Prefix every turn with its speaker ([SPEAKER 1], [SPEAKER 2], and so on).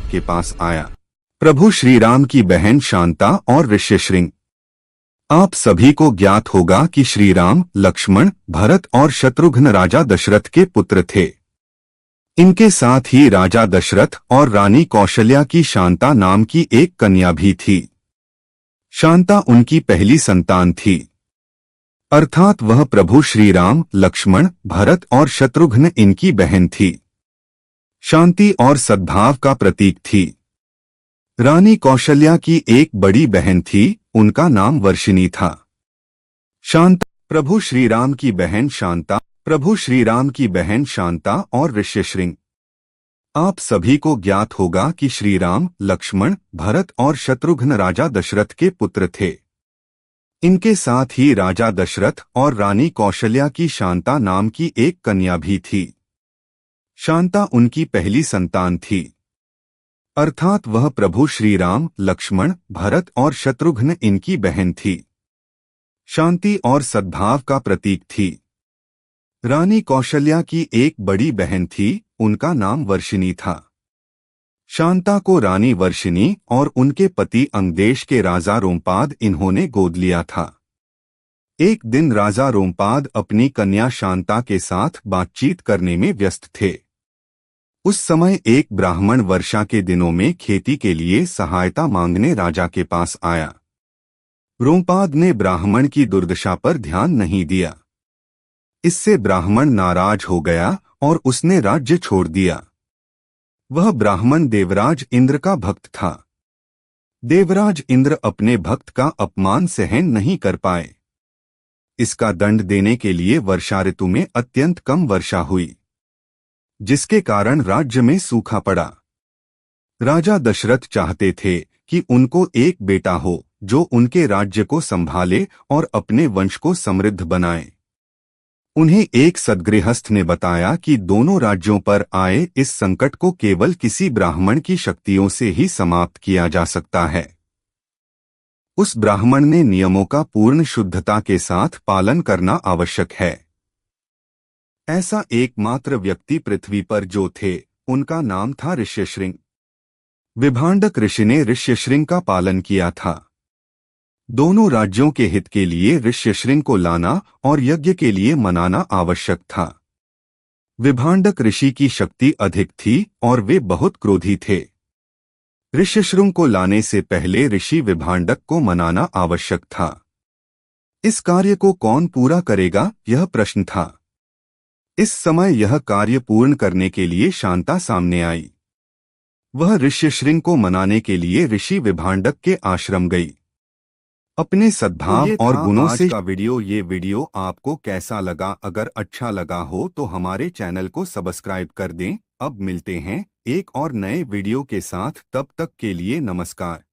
[SPEAKER 1] के पास आया। प्रभु श्री राम की बहन शांता और ऋष्यशृंग। आप सभी को ज्ञात होगा कि श्री राम, लक्ष्मण, भरत और शत्रुघ्न राजा दशरथ के पुत्र थे। इनके साथ ही राजा दशरथ और रानी कौशल्या की शांता नाम की एक कन्या भी थी। शांता उनकी पहली संतान थी, अर्थात वह प्रभु श्री राम, लक्ष्मण, भरत और शत्रुघ्न इनकी बहन थी। शांति और सद्भाव का प्रतीक थी। रानी कौशल्या की एक बड़ी बहन थी, उनका नाम वर्षिणी था। शांता प्रभु श्री राम की बहन शांता प्रभु श्री राम की बहन शांता और ऋष्यशृंग। आप सभी को ज्ञात होगा कि श्री राम, लक्ष्मण, भरत और शत्रुघ्न राजा दशरथ के पुत्र थे। इनके साथ ही राजा दशरथ और रानी कौशल्या की शांता नाम की एक कन्या भी थी। शांता उनकी पहली संतान थी, अर्थात वह प्रभु श्री राम, लक्ष्मण, भरत और शत्रुघ्न इनकी बहन थी। शांति और सद्भाव का प्रतीक थी। रानी कौशल्या की एक बड़ी बहन थी, उनका नाम वर्षिणी था। शांता को रानी वर्षिणी और उनके पति अंगदेश के राजा रोमपाद इन्होंने गोद लिया था। एक दिन राजा रोमपाद अपनी कन्या शांता के साथ बातचीत करने में व्यस्त थे। उस समय एक ब्राह्मण वर्षा के दिनों में खेती के लिए सहायता मांगने राजा के पास आया। रोमपाद ने ब्राह्मण की दुर्दशा पर ध्यान नहीं दिया। इससे ब्राह्मण नाराज हो गया और उसने राज्य छोड़ दिया। वह ब्राह्मण देवराज इंद्र का भक्त था। देवराज इंद्र अपने भक्त का अपमान सहन नहीं कर पाए। इसका दंड देने के लिए वर्षा ऋतु में अत्यंत कम वर्षा हुई, जिसके कारण राज्य में सूखा पड़ा। राजा दशरथ चाहते थे कि उनको एक बेटा हो जो उनके राज्य को संभाले और अपने वंश को समृद्ध बनाए। उन्हें एक सद्गृहस्थ ने बताया कि दोनों राज्यों पर आए इस संकट को केवल किसी ब्राह्मण की शक्तियों से ही समाप्त किया जा सकता है। उस ब्राह्मण ने नियमों का पूर्ण शुद्धता के साथ पालन करना आवश्यक है। ऐसा एकमात्र व्यक्ति पृथ्वी पर जो थे, उनका नाम था ऋष्यशृंग। विभांडक ऋषि ने ऋष्यशृंग का पालन किया था। दोनों राज्यों के हित के लिए ऋष्यशृंग को लाना और यज्ञ के लिए मनाना आवश्यक था। विभांडक ऋषि की शक्ति अधिक थी और वे बहुत क्रोधी थे। ऋष्यशृंग को लाने से पहले ऋषि विभांडक को मनाना आवश्यक था। इस कार्य को कौन पूरा करेगा, यह प्रश्न था। इस समय यह कार्य पूर्ण करने के लिए शांता सामने आई। वह ऋष्यशृंग को मनाने के लिए ऋषि विभांडक के आश्रम गई। अपने सद्भाव और गुणों से का ये वीडियो आपको कैसा लगा? अगर अच्छा लगा हो तो हमारे चैनल को सब्सक्राइब कर दें। अब मिलते हैं एक और नए वीडियो के साथ, तब तक के लिए नमस्कार।